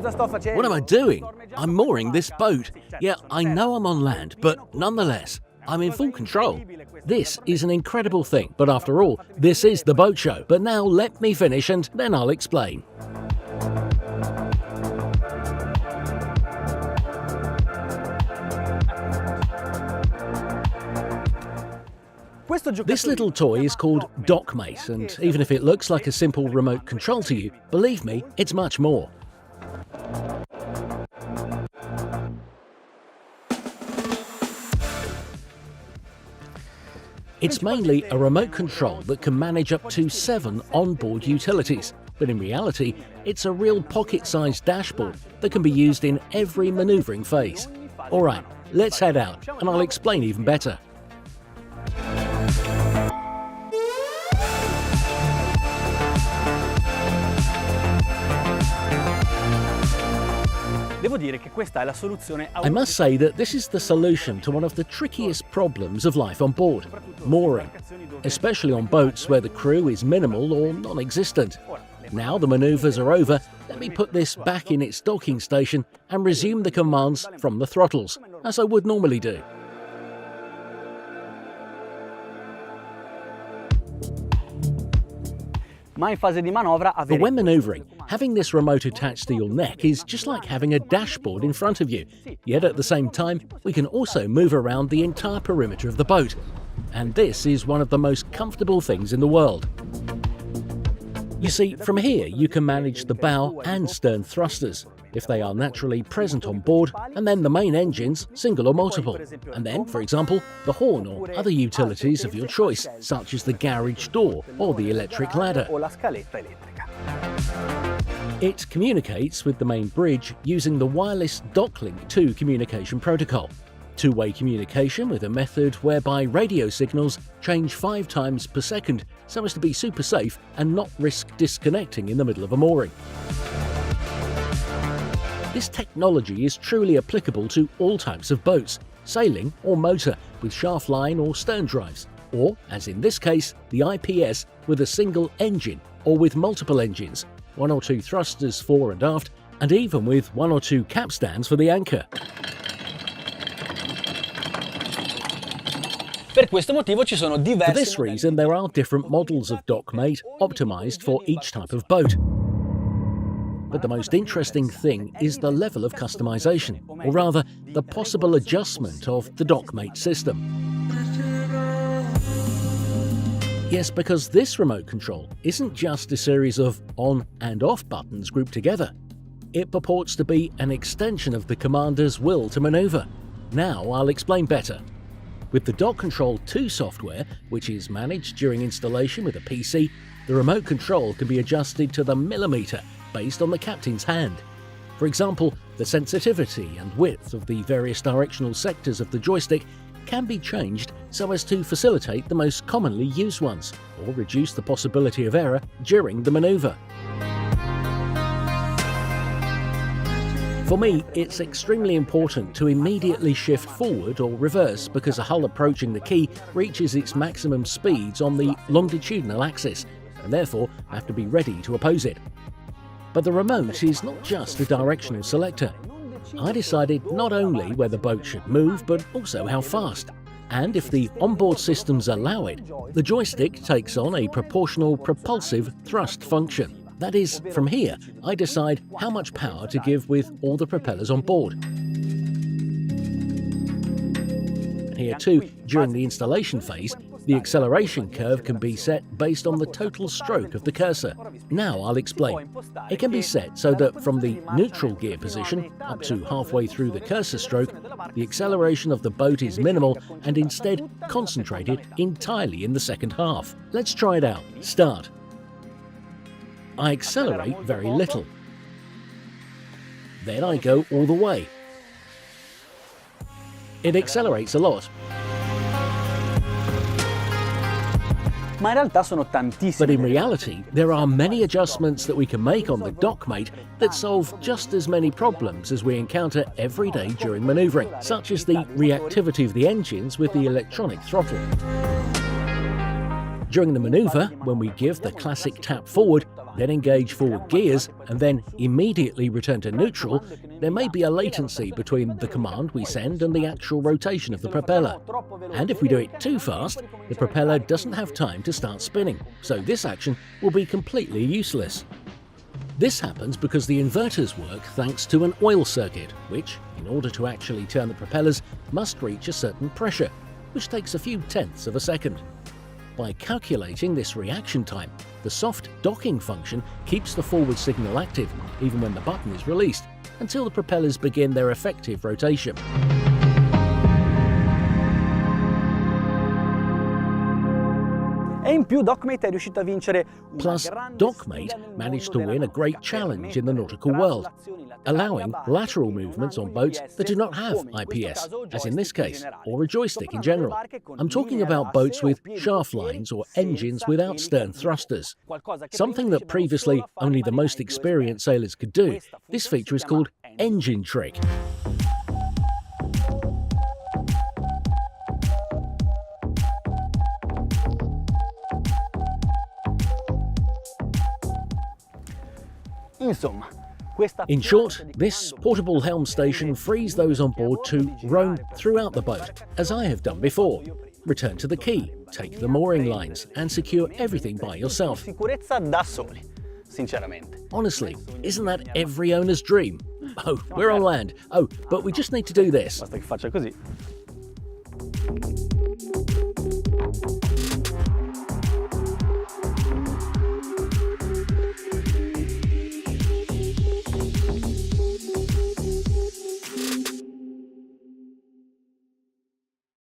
What am I doing? I'm mooring this boat. Yeah, I know I'm on land, but nonetheless, I'm in full control. This is an incredible thing, but after all, this is the boat show. But now let me finish and then I'll explain. This little toy is called DOCKMATE, and even if it looks like a simple remote control to you, believe me, it's much more. It's mainly a remote control that can manage up to 7 onboard utilities, but in reality, it's a real pocket-sized dashboard that can be used in every maneuvering phase. Alright, let's head out, and I'll explain even better. I must say that this is the solution to one of the trickiest problems of life on board, mooring, especially on boats where the crew is minimal or non-existent. Now the manoeuvres are over, let me put this back in its docking station and resume the commands from the throttles, as I would normally do. But when manoeuvring, having this remote attached to your neck is just like having a dashboard in front of you. Yet at the same time, we can also move around the entire perimeter of the boat. And this is one of the most comfortable things in the world. You see, from here you can manage the bow and stern thrusters, if they are naturally present on board, and then the main engines, single or multiple, and then, for example, the horn or other utilities of your choice, such as the garage door or the electric ladder. It communicates with the main bridge using the wireless DOCKLink 2 communication protocol. Two-way communication with a method whereby radio signals change 5 times per second so as to be super safe and not risk disconnecting in the middle of a mooring. This technology is truly applicable to all types of boats, sailing or motor with shaft line or stern drives, or, as in this case, the IPS with a single engine or with multiple engines, 1 or 2 thrusters fore and aft, and even with 1 or 2 capstans for the anchor. For this reason, there are different models of DOCKMATE optimized for each type of boat. But the most interesting thing is the level of customization, or rather, the possible adjustment of the DOCKMATE system. Yes, because this remote control isn't just a series of on and off buttons grouped together. It purports to be an extension of the commander's will to maneuver. Now I'll explain better. With the Dock Control 2 software, which is managed during installation with a PC, the remote control can be adjusted to the millimeter based on the captain's hand. For example, the sensitivity and width of the various directional sectors of the joystick can be changed so as to facilitate the most commonly used ones, or reduce the possibility of error during the maneuver. For me, it's extremely important to immediately shift forward or reverse because a hull approaching the quay reaches its maximum speeds on the longitudinal axis, and therefore I have to be ready to oppose it. But the remote is not just a directional selector. I decided not only where the boat should move, but also how fast. And if the onboard systems allow it, the joystick takes on a proportional propulsive thrust function. That is, from here, I decide how much power to give with all the propellers on board. And here too, during the installation phase, the acceleration curve can be set based on the total stroke of the cursor. Now I'll explain. It can be set so that from the neutral gear position up to halfway through the cursor stroke, the acceleration of the boat is minimal and instead concentrated entirely in the second half. Let's try it out. Start. I accelerate very little. Then I go all the way. It accelerates a lot. But in reality, there are many adjustments that we can make on the DOCKMATE that solve just as many problems as we encounter every day during manoeuvring, such as the reactivity of the engines with the electronic throttle. During the manoeuvre, when we give the classic tap forward, then engage forward gears, and then immediately return to neutral, there may be a latency between the command we send and the actual rotation of the propeller. And if we do it too fast, the propeller doesn't have time to start spinning, so this action will be completely useless. This happens because the inverters work thanks to an oil circuit, which, in order to actually turn the propellers, must reach a certain pressure, which takes a few tenths of a second. By calculating this reaction time, the soft docking function keeps the forward signal active even when the button is released, until the propellers begin their effective rotation. Plus, DOCKMATE managed to win a great challenge in the nautical world, allowing lateral movements on boats that do not have IPS, as in this case, or a joystick in general. I'm talking about boats with shaft lines or engines without stern thrusters. Something that previously only the most experienced sailors could do. This feature is called engine trick. In short, this portable helm station frees those on board to roam throughout the boat, as I have done before. Return to the quay, take the mooring lines, and secure everything by yourself. Honestly, isn't that every owner's dream? Oh, we're on land. Oh, but we just need to do this.